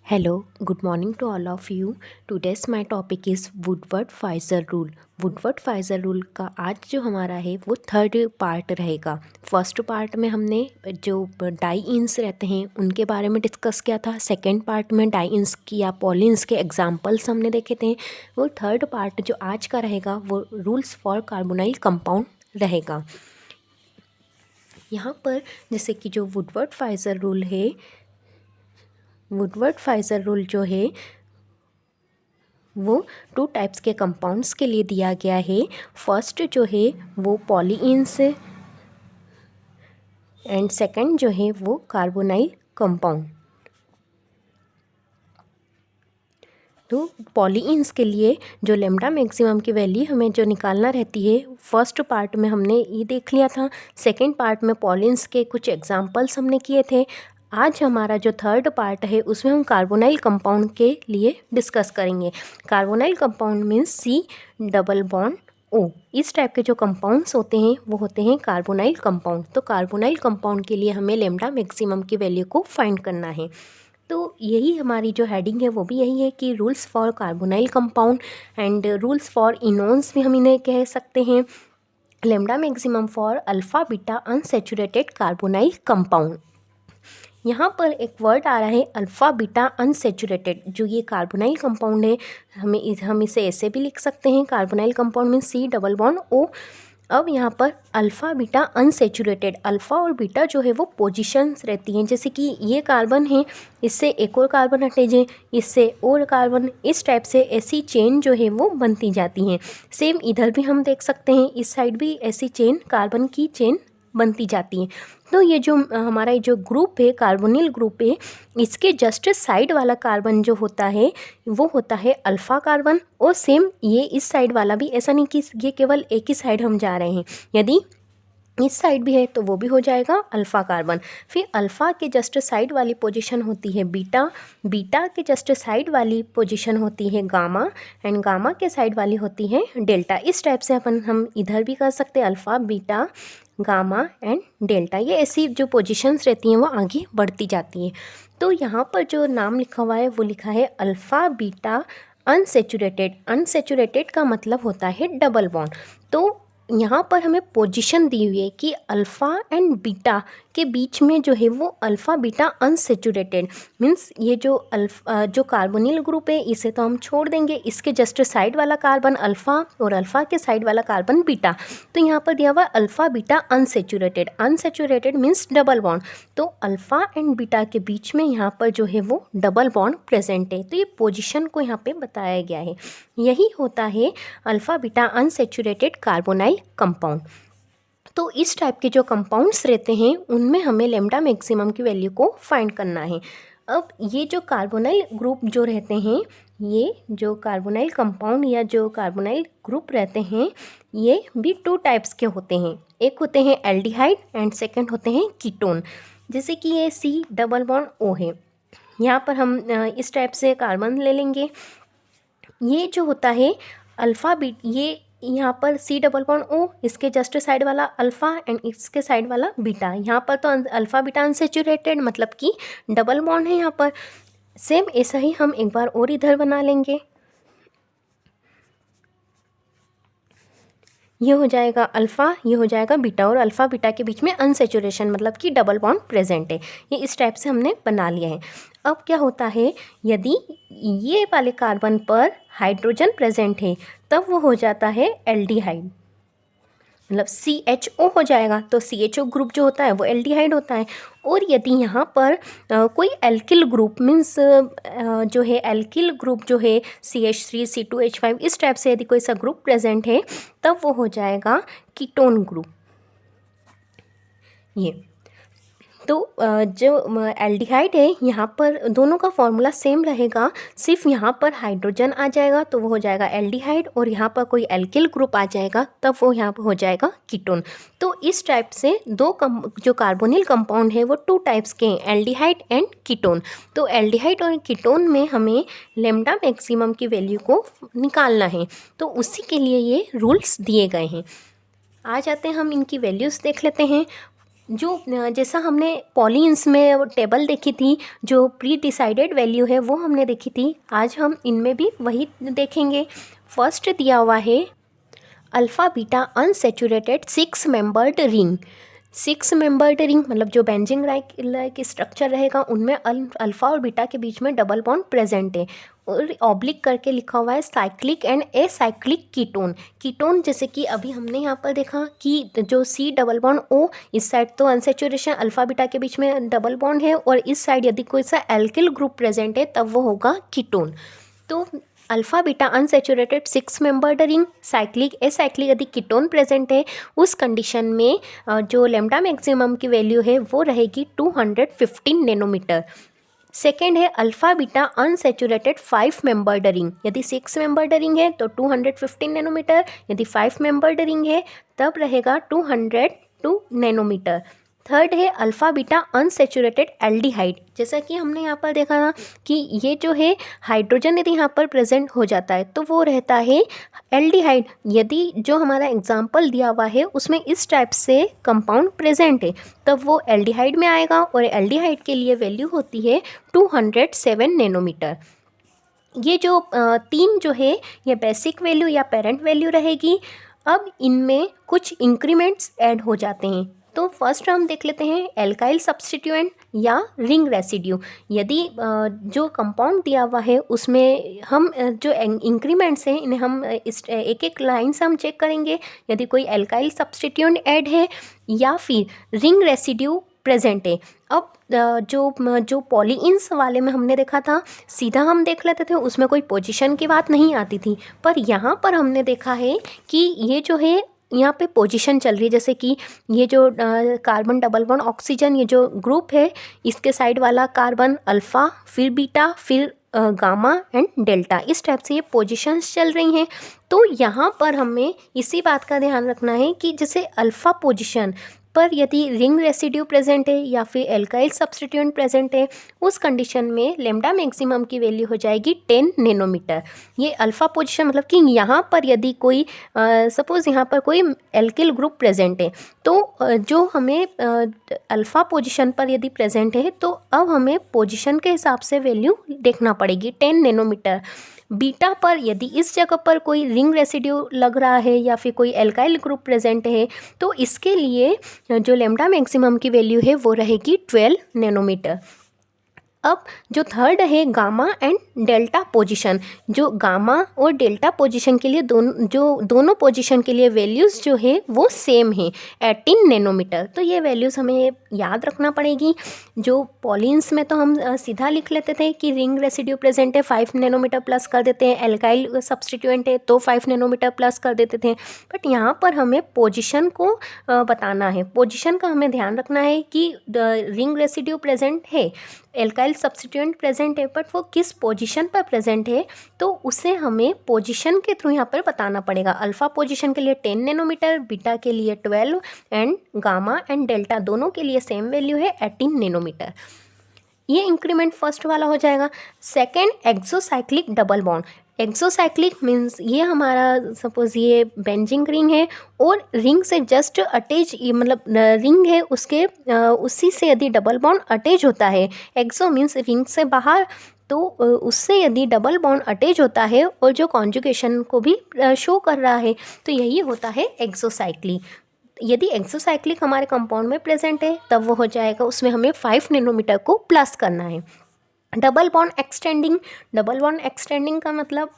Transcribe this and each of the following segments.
Hello, good morning to all of you. Today's my topic is Woodward-Pfizer rule. Woodward-Pfizer rule का आज जो हमारा है वो थर्ड पार्ट रहेगा। फर्स्ट पार्ट में हमने जो डाई इंस रहते हैं उनके बारे में डिस्कस किया था। सेकंड पार्ट में डाई इंस की या पॉलीइंस के एग्जांपल्स हमने देखे थे। वो थर्ड पार्ट जो आज का रहेगा वो रूल्स फॉर कार्बोनाइल कंपाउंड रहेगा। यहाँ पर जैसे कि जो वुडवर्ड-फाइजर रूल है, वुडवर्ड-फाइजर रूल जो है वो 2 टाइप्स के कंपाउंड्स के लिए दिया गया है। फर्स्ट जो है वो पॉलीइंस एंड सेकंड जो है वो कार्बोनाइल कंपाउंड। तो पॉलीइंस के लिए जो लेम्डा मैक्सिमम की वैल्यू हमें जो निकालना रहती है, फर्स्ट पार्ट में हमने ये देख लिया था। सेकंड पार्ट में पॉलीइंस के कुछ एग्जांपल्स हमने किए थे। आज हमारा जो थर्ड पार्ट है उसमें हम कार्बोनाइल कंपाउंड के लिए डिस्कस करेंगे। Carbonyl compound means C double bond O. इस टाइप के जो कंपाउंड्स होते हैं वो होते हैं कार्बोनाइल कंपाउंड। तो कार्बोनाइल कंपाउंड के लिए हमें लेम्डा मैक्सिमम की वैल्यू को फाइंड करना है। तो यही हमारी जो हेडिंग है वो भी यही है कि rules for carbonyl compound and rules for enones भी हम इन्हें कह सकते हैं। Lambda maximum for alpha beta unsaturated carbonyl compound. यहाँ पर एक वर्ड आ रहा है अल्फ़ा बीटा अनसैचुरेटेड। जो ये कार्बोनाइल कंपाउंड है हम इसे ऐसे भी लिख सकते हैं, carbonyl compound means C double bond O. अब यहाँ पर अल्फ़ा बीटा अनसैचुरेटेड, अल्फ़ा और बीटा जो है वो पोजीशंस रहती हैं। जैसे कि ये कार्बन है, इससे एक और कार्बन अटैच है, इससे और कार्बन, इस टाइप से ऐसी चेन जो है वो बनती जाती हैं। सेम इधर भी हम देख सकते हैं, इस साइड भी ऐसी चेन, कार्बन की चेन बनती जाती हैं। तो ये जो हमारा जो ग्रुप है, कार्बोनिल ग्रुप है, इसके जस्ट साइड वाला कार्बन जो होता है वो होता है अल्फ़ा कार्बन। और सेम ये इस साइड वाला भी, ऐसा नहीं कि ये केवल एक ही साइड हम जा रहे हैं, यदि इस साइड भी है तो वो भी हो जाएगा अल्फ़ा कार्बन। फिर अल्फ़ा के जस्ट साइड वाली पोजीशन होती है बीटा, बीटा के जस्ट साइड वाली पोजीशन होती है गामा, एंड गामा के साइड वाली होती है डेल्टा। इस टाइप से हम इधर भी कर सकते हैं, alpha beta gamma and delta. ये ऐसी जो पोजीशंस रहती हैं वो आगे बढ़ती जाती हैं। तो यहाँ पर जो नाम लिखा हुआ है वो लिखा है अल्फ़ा बीटा अनसैचुरेटेड। अनसैचुरेटेड का मतलब होता है डबल बॉन्ड। तो यहाँ पर हमें पोजीशन दी हुई है कि अल्फ़ा एंड बीटा के बीच में जो है वो अल्फ़ा बीटा अनसैचुरेटेड मीन्स ये जो कार्बोनिल ग्रुप है इसे तो हम छोड़ देंगे, इसके जस्ट साइड वाला कार्बन अल्फ़ा और अल्फ़ा के साइड वाला कार्बन बीटा। तो यहाँ पर दिया हुआ alpha beta unsaturated, unsaturated means double bond. तो अल्फ़ा एंड बीटा के बीच में यहाँ पर जो है वो डबल बॉन्ड प्रेजेंट है। तो ये पोजीशन को यहाँ पे बताया गया है। यही होता है alpha beta unsaturated carbonyl compound. तो इस टाइप के जो कंपाउंड्स रहते हैं उनमें हमें लेम्डा मैक्सिमम की वैल्यू को फाइंड करना है। अब ये जो कार्बोनाइल ग्रुप जो रहते हैं, ये जो कार्बोनाइल कंपाउंड या जो कार्बोनाइल ग्रुप रहते हैं ये भी 2 टाइप्स के होते हैं। एक होते हैं एल्डिहाइड एंड सेकंड होते हैं कीटोन। जैसे कि ये सी डबल बॉन्ड ओ है, यहाँ पर हम इस टाइप से कार्बन ले लेंगे। ये जो होता है अल्फ़ा बीट, ये यहाँ पर सी डबल बॉन्ड ओ, इसके जस्ट साइड वाला अल्फ़ा एंड इसके साइड वाला बीटा। यहाँ पर तो अल्फ़ा बीटा अनसैचुरेटेड मतलब कि डबल बॉन्ड है यहाँ पर। सेम ऐसा ही हम एक बार और इधर बना लेंगे। ये हो जाएगा अल्फ़ा, ये हो जाएगा बीटा, और अल्फ़ा बीटा के बीच में अनसैचुरेशन मतलब कि डबल बॉन्ड प्रेजेंट है। ये इस टाइप से हमने बना लिया है। अब क्या होता है, यदि ये वाले कार्बन पर हाइड्रोजन प्रेजेंट है तब वो हो जाता है एल्डिहाइड, मतलब CHO हो जाएगा। तो CHO ग्रुप जो होता है वो एल्डिहाइड होता है। और यदि यहाँ पर कोई एल्किल ग्रुप मीन्स जो है एल्किल ग्रुप जो है CH3 C2H5 इस टाइप से यदि कोई सा ग्रुप प्रेजेंट है तब वो हो जाएगा कीटोन ग्रुप। ये तो जो एल्डिहाइड है यहाँ पर दोनों का फॉर्मूला सेम रहेगा, सिर्फ यहाँ पर हाइड्रोजन आ जाएगा तो वो हो जाएगा एल्डिहाइड, और यहाँ पर कोई एल्किल ग्रुप आ जाएगा तब वो यहाँ पर हो जाएगा कीटोन। तो इस टाइप से जो कार्बोनिल कंपाउंड है वो 2 टाइप्स के हैं, एल्डिहाइड एंड कीटोन। तो एल्डिहाइड और कीटोन में हमें लेम्डा मैक्सिमम की वैल्यू को निकालना है, तो उसी के लिए ये रूल्स दिए गए हैं। आ जाते हैं हम इनकी वैल्यूज़ देख लेते हैं। जो जैसा हमने पॉलीन्स में टेबल देखी थी, जो प्री डिसाइडेड वैल्यू है वो हमने देखी थी, आज हम इनमें भी वही देखेंगे। फर्स्ट दिया हुआ है alpha beta unsaturated 6 membered ring. 6 membered ring मतलब जो बेंजिंग लाइक स्ट्रक्चर रहेगा उनमें अल्फ़ा और बीटा के बीच में डबल बॉन्ड प्रेजेंट है, और ऑब्लिक करके लिखा हुआ है cyclic and acyclic ketone. Ketone जैसे कि अभी हमने यहाँ पर देखा कि जो सी डबल बॉन्ड ओ, इस साइड तो अनसेचुरेशन अल्फ़ा बीटा के बीच में डबल बॉन्ड है, और इस साइड यदि कोई सा एल्किल ग्रुप प्रेजेंट है तब वो होगा कीटोन। तो alpha beta unsaturated 6 membered ring, cyclic acyclic यदि कीटोन प्रेजेंट है, उस कंडीशन में जो लैम्डा मैक्सिमम की वैल्यू है वो रहेगी 215 नैनोमीटर। सेकेंड है alpha beta unsaturated 5 membered ring. यदि 6 मेंबर्ड रिंग है तो 215 नैनोमीटर, यदि 5 मेंबर्ड रिंग है तब रहेगा 202 नैनोमीटर। थर्ड है अल्फ़ा बीटा अनसेचुरेटेड एल्डिहाइड। जैसा कि हमने यहाँ पर देखा था कि ये जो है हाइड्रोजन यदि यहाँ पर प्रेजेंट हो जाता है तो वो रहता है एल्डिहाइड। यदि जो हमारा एग्जाम्पल दिया हुआ है उसमें इस टाइप से कंपाउंड प्रेजेंट है तब वो एल्डिहाइड में आएगा, और एल्डिहाइड के लिए वैल्यू होती है 207 नैनोमीटर। ये जो तीन जो है ये बेसिक वैल्यू या पेरेंट वैल्यू रहेगी। अब इनमें कुछ इंक्रीमेंट्स ऐड हो जाते हैं। तो फर्स्ट हम देख लेते हैं एल्काइल सब्स्टिट्यूएंट या रिंग रेसिड्यू। यदि जो कंपाउंड दिया हुआ है उसमें हम जो इंक्रीमेंट्स हैं इन्हें हम इस एक एक लाइन से हम चेक करेंगे। यदि कोई एल्काइल सब्स्टिट्यूएंट ऐड है या फिर रिंग रेसिड्यू प्रेजेंट है। अब जो पॉलीइंस वाले में हमने देखा था सीधा हम देख लेते थे, उसमें कोई पोजीशन की बात नहीं आती थी, पर यहाँ पर हमने देखा है कि ये जो है यहाँ पे पोजीशन चल रही है। जैसे कि ये जो कार्बन डबल बॉन्ड ऑक्सीजन ये जो ग्रुप है, इसके साइड वाला कार्बन अल्फ़ा, फिर बीटा, फिर गामा एंड डेल्टा, इस टाइप से ये पोजीशंस चल रही हैं। तो यहाँ पर हमें इसी बात का ध्यान रखना है कि जैसे अल्फ़ा पोजीशन पर यदि रिंग रेसिड्यू प्रेजेंट है या फिर एल्काइल सब्स्टिट्यूएंट प्रेजेंट है, उस कंडीशन में लैम्डा मैक्सिमम की वैल्यू हो जाएगी 10 नैनोमीटर। ये अल्फ़ा पोजीशन मतलब कि यहाँ पर यदि कोई सपोज़ यहाँ पर कोई एल्किल ग्रुप प्रेजेंट है तो जो हमें अल्फ़ा पोजीशन पर यदि प्रेजेंट है तो अब हमें पोजीशन के हिसाब से वैल्यू देखना पड़ेगी 10 नैनोमीटर। बीटा पर यदि इस जगह पर कोई रिंग रेसिड्यू लग रहा है या फिर कोई एल्काइल ग्रुप प्रेजेंट है तो इसके लिए जो लैम्डा मैक्सिमम की वैल्यू है वो रहेगी 12 नैनोमीटर। अब जो थर्ड है गामा एंड डेल्टा पोजीशन, जो गामा और डेल्टा पोजीशन के लिए दोनों पोजीशन के लिए वैल्यूज़ जो है वो सेम है 18 नैनोमीटर। तो ये वैल्यूज़ हमें याद रखना पड़ेगी। जो पॉलीन्स में तो हम सीधा लिख लेते थे कि रिंग रेसिड्यू प्रेजेंट है 5 नैनोमीटर प्लस कर देते हैं, एल्काइल सब्स्टिट्यूएंट है तो 5 नैनोमीटर प्लस कर देते थे। बट यहाँ पर हमें पोजीशन को बताना है, पोजीशन का हमें ध्यान रखना है कि रिंग रेसिड्यू प्रेजेंट है, एल्काइल सब्स्टिट्यूएंट प्रेजेंट है, बट वो किस पोजीशन पर प्रेजेंट है तो उसे हमें पोजीशन के थ्रू यहाँ पर बताना पड़ेगा। अल्फ़ा पोजीशन के लिए 10 नैनोमीटर, बीटा के लिए 12 एंड गामा एंड डेल्टा दोनों के लिए सेम वैल्यू है 18 नैनोमीटर। ये इंक्रीमेंट फर्स्ट वाला हो जाएगा। Second exocyclic double bond. Exocyclic means ये हमारा सपोज ये बेंजिंग रिंग है और रिंग से जस्ट अटैच मतलब रिंग है उसके उसी से यदि डबल बॉन्ड अटैच होता है, एक्सो मीन्स रिंग से बाहर, तो उससे यदि डबल बॉन्ड अटैच होता है और जो कॉन्जुगेशन को भी शो कर रहा है तो यही होता है एक्सोसाइक्लिक। यदि एक्सोसाइक्लिक हमारे कंपाउंड में प्रेजेंट है तब वो हो जाएगा, उसमें हमें 5 नैनोमीटर को प्लस करना है। Double bond extending, double bond extending का मतलब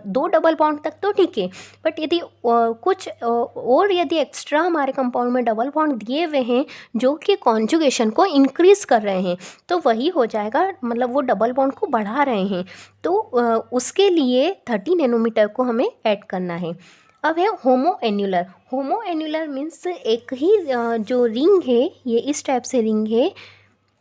2 डबल बॉन्ड तक तो ठीक है, बट यदि कुछ और यदि एक्स्ट्रा हमारे कंपाउंड में डबल बॉन्ड दिए हुए हैं जो कि कॉन्जुगेशन को इंक्रीज़ कर रहे हैं तो वही हो जाएगा, मतलब वो डबल बॉन्ड को बढ़ा रहे हैं, तो उसके लिए 30 नैनोमीटर को हमें ऐड करना है। अब है होमो एन्युलर। होमो एन्युलर मीन्स एक ही जो रिंग है ये इस टाइप से रिंग है,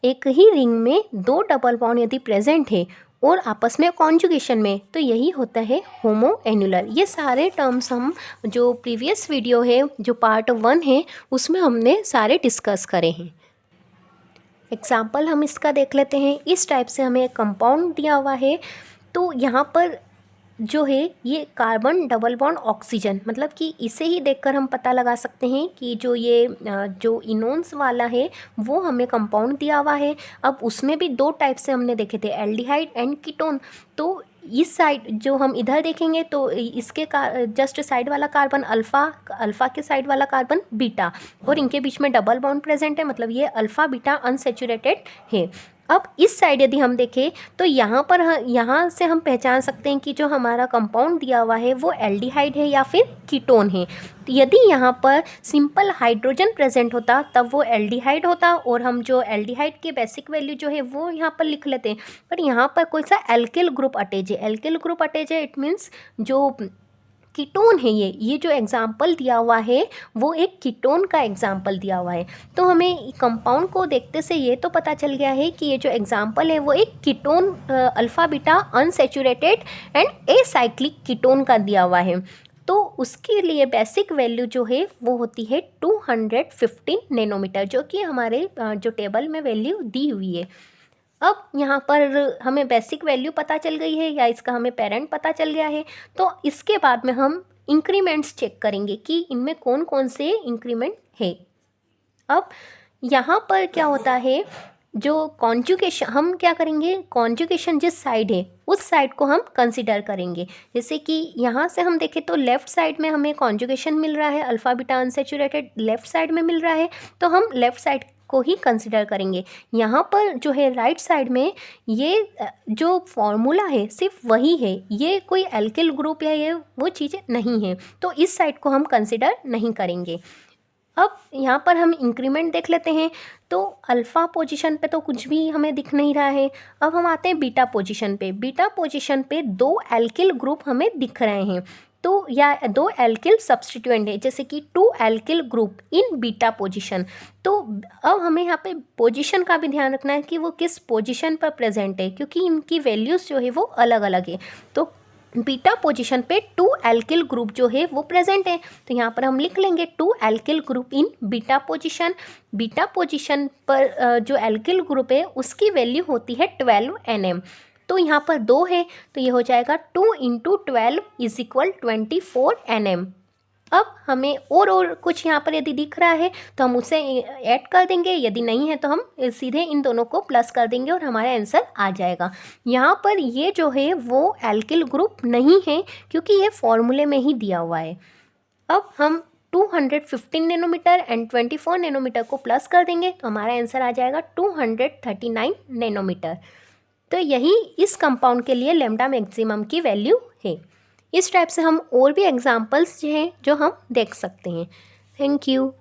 एक ही रिंग में 2 डबल बॉन्ड यदि प्रेजेंट है और आपस में कॉन्जुगेशन में तो यही होता है होमो एन्युलर। ये सारे टर्म्स हम जो प्रीवियस वीडियो है जो पार्ट 1 है उसमें हमने सारे डिस्कस करे हैं। एग्जाम्पल हम इसका देख लेते हैं। इस टाइप से हमें कंपाउंड दिया हुआ है तो यहाँ पर जो है ये कार्बन डबल बॉन्ड ऑक्सीजन, मतलब कि इसे ही देखकर हम पता लगा सकते हैं कि जो ये जो इनोन्स वाला है वो हमें कंपाउंड दिया हुआ है। अब उसमें भी दो टाइप से हमने देखे थे, एल्डिहाइड एंड कीटोन। तो इस साइड जो हम इधर देखेंगे तो इसके जस्ट साइड वाला कार्बन अल्फ़ा, अल्फ़ा के साइड वाला कार्बन बीटा, और इनके बीच में डबल बॉन्ड प्रेजेंट है, मतलब ये अल्फ़ा बीटा अनसैचुरेटेड है। अब इस साइड यदि हम देखें तो यहाँ पर यहाँ से हम पहचान सकते हैं कि जो हमारा कंपाउंड दिया हुआ है वो एल्डिहाइड है या फिर कीटोन है। तो यदि यहाँ पर सिंपल हाइड्रोजन प्रेजेंट होता तब वो एल्डिहाइड होता, और हम जो एल्डिहाइड के बेसिक वैल्यू जो है वो यहाँ पर लिख लेते हैं। पर यहाँ पर कोई सा एल्किल ग्रुप अटैच है, एल्किल ग्रुप अटैच है, इट मीन्स जो कीटोन है ये जो एग्जाम्पल दिया हुआ है वो एक कीटोन का एग्जाम्पल दिया हुआ है। तो हमें कंपाउंड को देखते से ये तो पता चल गया है कि ये जो एग्जाम्पल है वो एक ketone alpha beta unsaturated and acyclic ketone का दिया हुआ है। तो उसके लिए बेसिक वैल्यू जो है वो होती है 215 नैनोमीटर, जो कि हमारे जो टेबल में वैल्यू दी हुई है। अब यहाँ पर हमें बेसिक वैल्यू पता चल गई है या इसका हमें पेरेंट पता चल गया है, तो इसके बाद में हम इंक्रीमेंट्स चेक करेंगे कि इनमें कौन कौन से इंक्रीमेंट है। अब यहाँ पर क्या होता है, जो कॉन्जुगेशन हम क्या करेंगे, कॉन्जुगेशन जिस साइड है उस साइड को हम कंसिडर करेंगे। जैसे कि यहाँ से हम देखें तो लेफ़्ट साइड में हमें कॉन्जुगेशन मिल रहा है, alpha beta unsaturated left side में मिल रहा है, तो हम लेफ़्ट साइड को ही कंसिडर करेंगे। यहाँ पर जो है राइट साइड में ये जो फॉर्मूला है सिर्फ वही है, ये कोई एल्किल ग्रुप या ये वो चीज़ें नहीं है, तो इस साइड को हम कंसिडर नहीं करेंगे। अब यहाँ पर हम इंक्रीमेंट देख लेते हैं, तो अल्फ़ा पोजीशन पे तो कुछ भी हमें दिख नहीं रहा है। अब हम आते हैं बीटा पोजीशन पे। बीटा पोजीशन पे दो एल्किल ग्रुप हमें दिख रहे हैं, तो या दो एल्किल सब्स्टिट्यूएंट है, जैसे कि 2 alkyl group in beta position. तो अब हमें यहाँ पे पोजीशन का भी ध्यान रखना है कि वो किस पोजीशन पर प्रेजेंट है, क्योंकि इनकी वैल्यूज़ जो है वो अलग अलग है। तो बीटा पोजीशन पे 2 एल्किल ग्रुप जो है वो प्रेजेंट है, तो यहाँ पर हम लिख लेंगे 2 alkyl group in beta position. Beta position पर जो एल्किल ग्रुप है उसकी वैल्यू होती है 12 Nm। तो यहाँ पर 2 है तो ये हो जाएगा 2 × 12 = 24 Nm। अब हमें और कुछ यहाँ पर यदि दिख रहा है तो हम उसे ऐड कर देंगे, यदि नहीं है तो हम सीधे इन दोनों को प्लस कर देंगे और हमारा आंसर आ जाएगा। यहाँ पर ये जो है वो एल्किल ग्रुप नहीं है, क्योंकि ये फॉर्मूले में ही दिया हुआ है। अब हम 215 नैनोमीटर एंड 24 नैनोमीटर को प्लस कर देंगे तो हमारा आंसर आ जाएगा 239 नैनोमीटर। तो यही इस कंपाउंड के लिए लैम्डा मैक्सिमम की वैल्यू है। इस टाइप से हम और भी एग्जांपल्स हैं जो हम देख सकते हैं। Thank you.